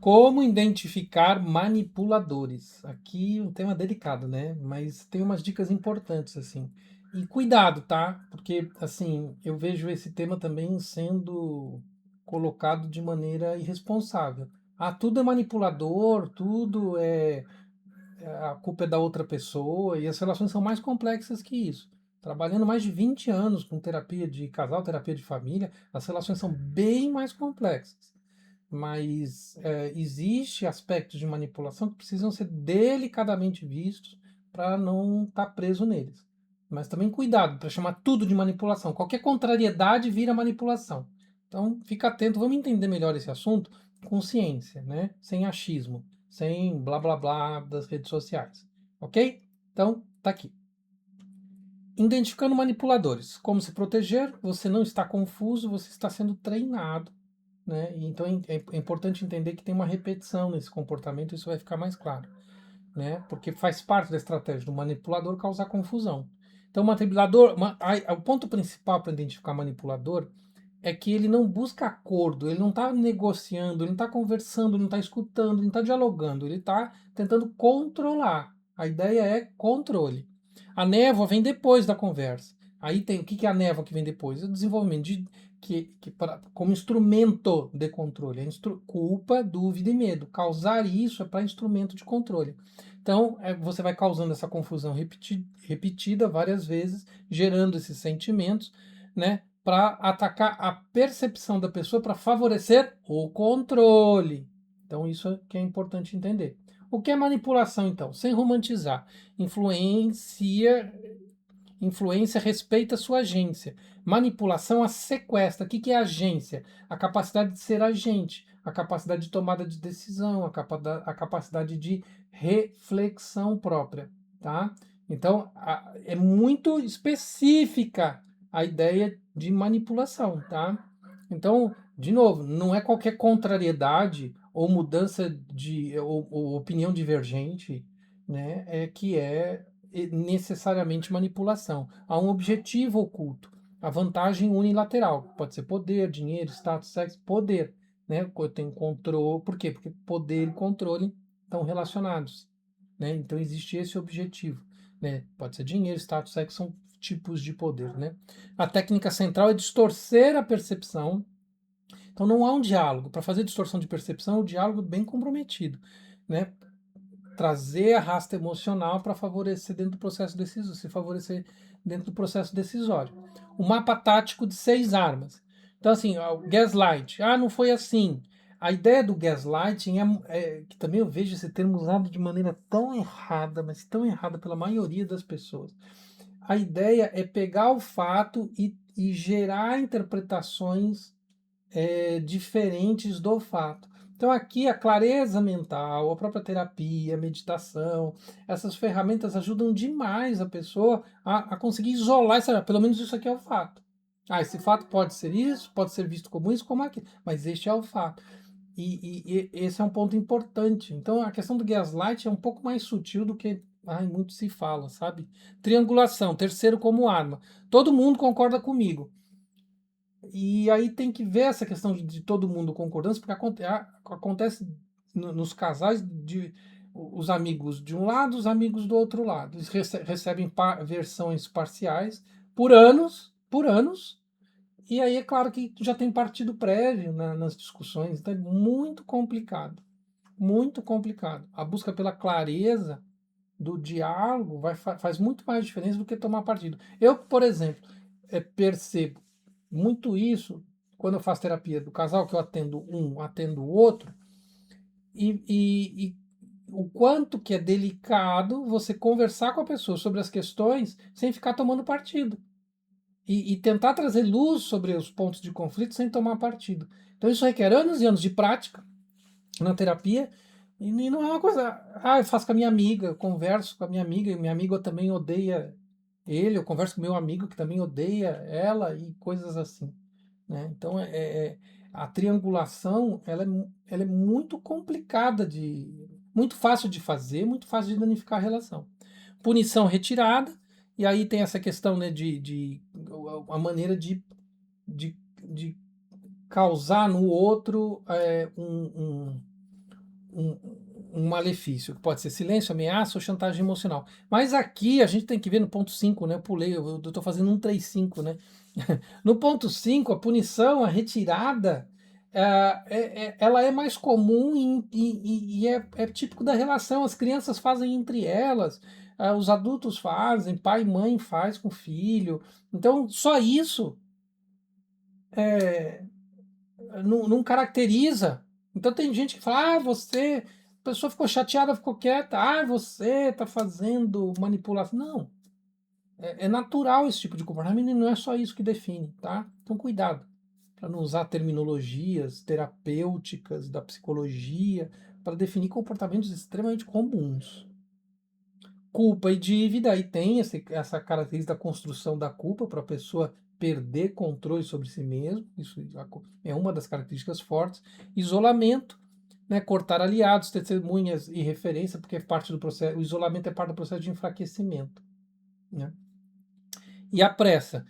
Como identificar manipuladores? Aqui um tema delicado, né? Mas tem umas dicas importantes, assim. E cuidado, tá? Porque, assim, eu vejo esse tema também sendo colocado de maneira irresponsável. Ah, tudo é manipulador, tudo a culpa é da outra pessoa, e as relações são mais complexas que isso. Trabalhando mais de 20 anos com terapia de casal, terapia de família, as relações são bem mais complexas, mas existe aspectos de manipulação que precisam ser delicadamente vistos para não estar preso neles. Mas também cuidado para chamar tudo de manipulação. Qualquer contrariedade vira manipulação. Então, fica atento, vamos entender melhor esse assunto com ciência, né? Sem achismo, sem blá blá blá das redes sociais. Ok? Então, tá aqui. Identificando manipuladores. Como se proteger? Você não está confuso, você está sendo treinado, né? Então é importante entender que tem uma repetição nesse comportamento, isso vai ficar mais claro, né? Porque faz parte da estratégia do manipulador causar confusão. Então, o manipulador, o ponto principal para identificar manipulador é que ele não busca acordo, ele não está negociando, ele não está conversando, ele não está escutando, ele não está dialogando, ele está tentando controlar. A ideia é controle. A névoa vem depois da conversa. Aí tem o que é a névoa que vem depois? O desenvolvimento como instrumento de controle. Culpa, dúvida e medo. Causar isso é para instrumento de controle. Então, você vai causando essa confusão repetida várias vezes, gerando esses sentimentos, né? Para atacar a percepção da pessoa para favorecer o controle. Então, isso é que é importante entender. O que é manipulação, então? Sem romantizar. Influencia, influência respeita a sua agência. Manipulação a sequestra. O que é agência? A capacidade de ser agente, a capacidade de tomada de decisão, a capacidade de reflexão própria. Tá? Então, é muito específica a ideia de manipulação. Tá? Então, de novo, não é qualquer contrariedade ou mudança ou opinião divergente, né, que é necessariamente manipulação. Há um objetivo oculto, a vantagem unilateral. Pode ser poder, dinheiro, status, sexo, poder. Né? Eu tenho controle. Por quê? Porque poder e controle estão relacionados. Né? Então existe esse objetivo. Né? Pode ser dinheiro, status, sexo, são tipos de poder. Né? A técnica central é distorcer a percepção. Então não há um diálogo. Para fazer distorção de percepção, o diálogo é bem comprometido. Né? Trazer a rasta emocional para favorecer dentro do processo decisório, se favorecer dentro do processo decisório. O mapa tático de 6 armas. Então, assim, o gaslight. Ah, não foi assim. A ideia do gaslighting que também eu vejo esse termo usado de maneira tão errada, mas tão errada pela maioria das pessoas. A ideia é pegar o fato e gerar interpretações diferentes do fato. Então, aqui a clareza mental, a própria terapia, a meditação, essas ferramentas ajudam demais a pessoa a conseguir isolar, pelo menos isso aqui é o fato. Ah, esse fato pode ser isso, pode ser visto como isso, como aquilo, mas este é o fato. E esse é um ponto importante. Então, a questão do gaslight é um pouco mais sutil do que muito se fala, sabe? Triangulação, terceiro como arma. Todo mundo concorda comigo. E aí tem que ver essa questão de todo mundo concordância, porque acontece nos casais de os amigos de um lado, os amigos do outro lado. Eles recebem versões parciais por anos, e aí é claro que já tem partido prévio nas discussões, então é muito complicado, muito complicado. A busca pela clareza do diálogo faz muito mais diferença do que tomar partido. Eu, por exemplo, percebo muito isso quando eu faço terapia do casal, que eu atendo o outro, e o quanto que é delicado você conversar com a pessoa sobre as questões sem ficar tomando partido. E tentar trazer luz sobre os pontos de conflito sem tomar partido. Então isso requer anos e anos de prática na terapia. E não é uma coisa. Ah, eu faço com a minha amiga, eu converso com a minha amiga também odeia ele, eu converso com meu amigo que também odeia ela e coisas assim. Né? Então, a triangulação ela é muito complicada muito fácil de fazer, muito fácil de danificar a relação. Punição retirada, e aí tem essa questão, né, de a maneira de causar no outro um malefício, que pode ser silêncio, ameaça ou chantagem emocional. Mas aqui a gente tem que ver no ponto 5, né? Eu pulei, eu estou fazendo 135, né? No ponto 5, a punição, a retirada, ela é mais comum e é típico da relação. As crianças fazem entre elas, os adultos fazem, pai e mãe faz com o filho. Então, só isso é, não caracteriza. Então tem gente que fala, a pessoa ficou chateada, ficou quieta, você está fazendo manipulação. Não, é natural esse tipo de comportamento e não é só isso que define, tá? Então cuidado para não usar terminologias terapêuticas da psicologia para definir comportamentos extremamente comuns. Culpa e dívida, aí tem essa característica da construção da culpa para a pessoa perder controle sobre si mesmo, isso é uma das características fortes. Isolamento, né, cortar aliados, testemunhas e referência, porque é parte do processo, o isolamento é parte do processo de enfraquecimento. Né? E a pressa,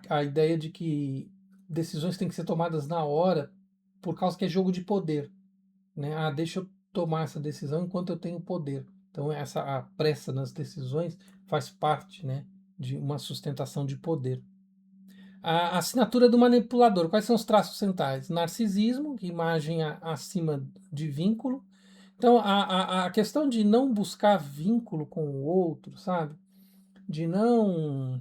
a ideia de que decisões têm que ser tomadas na hora, por causa que é jogo de poder. Né? Deixa eu tomar essa decisão enquanto eu tenho poder. Então, a pressa nas decisões faz parte, né, de uma sustentação de poder. A assinatura do manipulador. Quais são os traços centrais? Narcisismo, imagem acima de vínculo. Então, a questão de não buscar vínculo com o outro, sabe? De não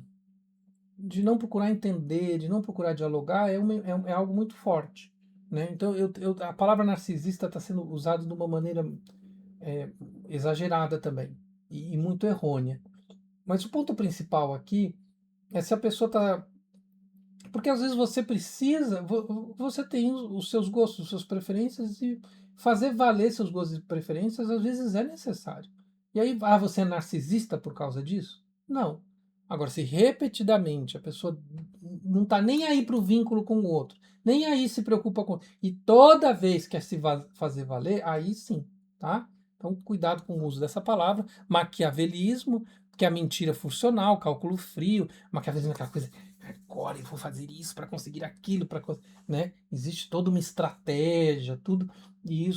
de não procurar entender, de não procurar dialogar, é algo muito forte. Né? Então, a palavra narcisista está sendo usada de uma maneira é, exagerada também e muito errônea. Mas o ponto principal aqui é se a pessoa está. Porque às vezes você precisa, você tem os seus gostos, suas preferências e fazer valer seus gostos e preferências às vezes é necessário. E aí, você é narcisista por causa disso? Não. Agora, se repetidamente a pessoa não está nem aí para o vínculo com o outro, nem aí se preocupa com. E toda vez quer se fazer valer, aí sim, tá? Então, cuidado com o uso dessa palavra. Maquiavelismo, que é a mentira funcional, cálculo frio. Maquiavelismo é aquela coisa agora eu vou fazer isso para conseguir aquilo, né? Existe toda uma estratégia, tudo. E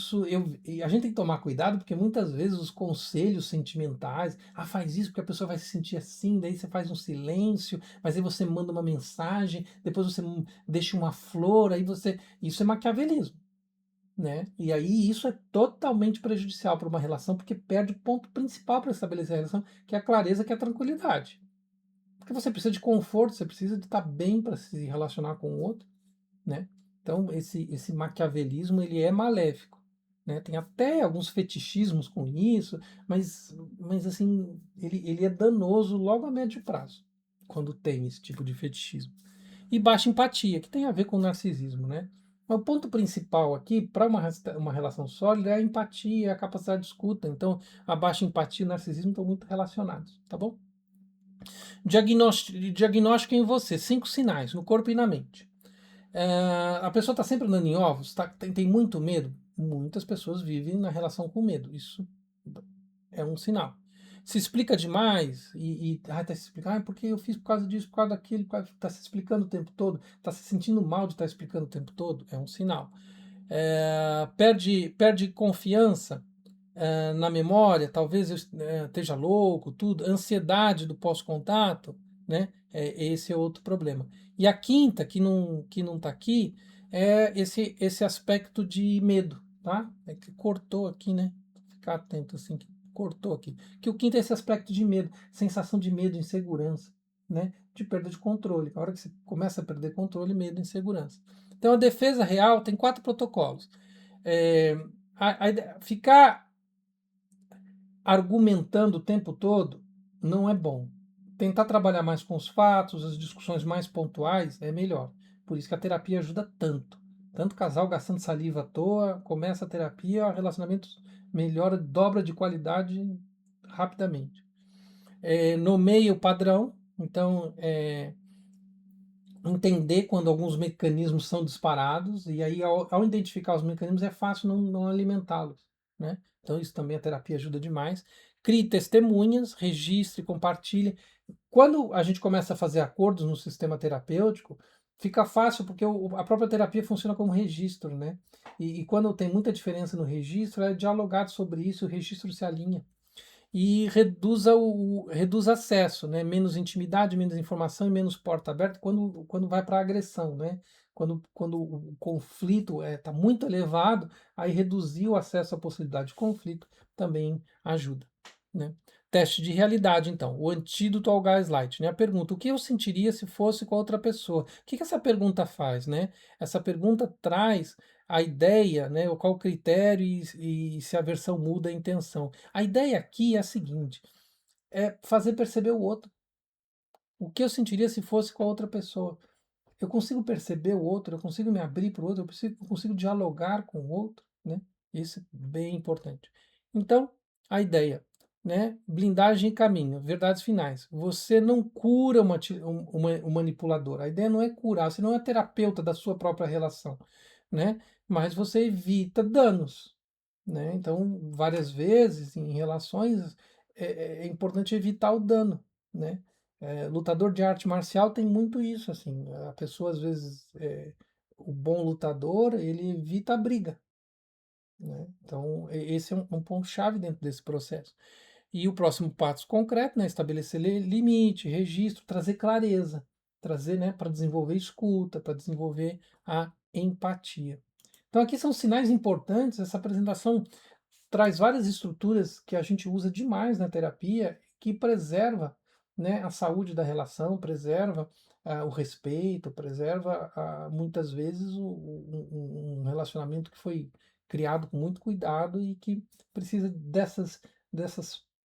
a gente tem que tomar cuidado porque muitas vezes os conselhos sentimentais, faz isso porque a pessoa vai se sentir assim, daí você faz um silêncio, mas aí você manda uma mensagem, depois você deixa uma flor, isso é maquiavelismo. Né? E aí isso é totalmente prejudicial para uma relação, porque perde o ponto principal para estabelecer a relação, que é a clareza, que é a tranquilidade. Porque você precisa de conforto, você precisa de estar bem para se relacionar com o outro, né? Então, esse maquiavelismo, ele é maléfico, né? Tem até alguns fetichismos com isso, mas assim, ele é danoso logo a médio prazo, quando tem esse tipo de fetichismo. E baixa empatia, que tem a ver com o narcisismo, né? Mas o ponto principal aqui, para uma relação sólida, é a empatia, a capacidade de escuta. Então, a baixa empatia e o narcisismo estão muito relacionados, tá bom? Diagnóstico em você, 5 sinais, no corpo e na mente. A pessoa está sempre andando em ovos, tem muito medo. Muitas pessoas vivem na relação com medo. Isso é um sinal. Se explica demais tá se explicando, porque eu fiz por causa disso, por causa daquilo, está se explicando o tempo todo, está se sentindo mal de estar explicando o tempo todo, é um sinal. Perde confiança na memória, talvez eu esteja louco, tudo, ansiedade do pós-contato, né? Esse é outro problema. E a quinta, que não está aqui, é esse aspecto de medo, tá? É que cortou aqui, né? Ficar atento assim, que cortou aqui. Que o quinto é esse aspecto de medo, sensação de medo, insegurança, né? De perda de controle. A hora que você começa a perder controle, medo, insegurança. Então a defesa real tem 4 protocolos. É, ficar argumentando o tempo todo não é bom. Tentar trabalhar mais com os fatos, as discussões mais pontuais é melhor. Por isso que a terapia ajuda tanto. Tanto casal gastando saliva à toa, começa a terapia, o relacionamento melhora, dobra de qualidade rapidamente. Nomeia o padrão, então entender quando alguns mecanismos são disparados, e aí ao identificar os mecanismos é fácil não alimentá-los. Né? Então isso também a terapia ajuda demais. Crie testemunhas, registre, compartilhe. Quando a gente começa a fazer acordos no sistema terapêutico, Fica fácil porque a própria terapia funciona como registro, né? E quando tem muita diferença no registro, é dialogado sobre isso, o registro se alinha. E reduz acesso, né? Menos intimidade, menos informação e menos porta aberta quando vai para agressão, né? Quando o conflito está muito elevado, aí reduzir o acesso à possibilidade de conflito também ajuda, né? Teste de realidade, então, o antídoto ao gaslight, né? A pergunta: o que eu sentiria se fosse com a outra pessoa? O que que essa pergunta faz, né? Essa pergunta traz a ideia, né? Qual o critério e se a versão muda a intenção. A ideia aqui é a seguinte: é fazer perceber o outro. O que eu sentiria se fosse com a outra pessoa? Eu consigo perceber o outro, eu consigo me abrir para o outro, eu consigo dialogar com o outro, né? Isso é bem importante. Então, a ideia, né? Blindagem e caminho, verdades finais. Você não cura um manipulador. A ideia não é curar, você não é terapeuta da sua própria relação, né? Mas você evita danos, né? Então, várias vezes em relações é importante evitar o dano, né? Lutador de arte marcial tem muito isso, assim, a pessoa às vezes, o bom lutador, ele evita a briga, né? Então, esse é um ponto-chave dentro desse processo. E o próximo passo concreto, né, estabelecer limite, registro, trazer clareza, trazer, né, para desenvolver escuta, para desenvolver a empatia. Então, aqui são sinais importantes, essa apresentação traz várias estruturas que a gente usa demais na terapia, que preserva, né, a saúde da relação, preserva o respeito, preserva muitas vezes um relacionamento que foi criado com muito cuidado e que precisa dessas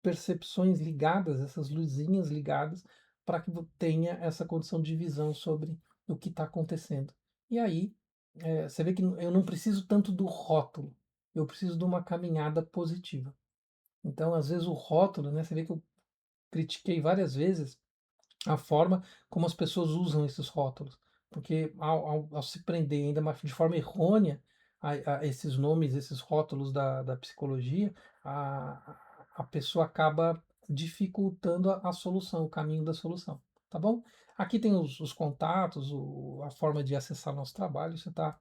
percepções ligadas, essas luzinhas ligadas, para que tenha essa condição de visão sobre o que está acontecendo. E aí, você vê que eu não preciso tanto do rótulo, eu preciso de uma caminhada positiva. Então, às vezes, o rótulo, né? Você vê que eu critiquei várias vezes a forma como as pessoas usam esses rótulos, porque ao se prender ainda mais de forma errônea a esses nomes, esses rótulos da psicologia, a pessoa acaba dificultando a solução, o caminho da solução, tá bom? Aqui tem os contatos, a forma de acessar nosso trabalho, você está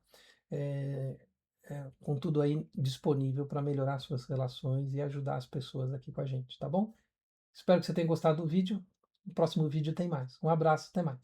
com tudo aí disponível para melhorar suas relações e ajudar as pessoas aqui com a gente, tá bom? Espero que você tenha gostado do vídeo. No próximo vídeo tem mais. Um abraço, até mais.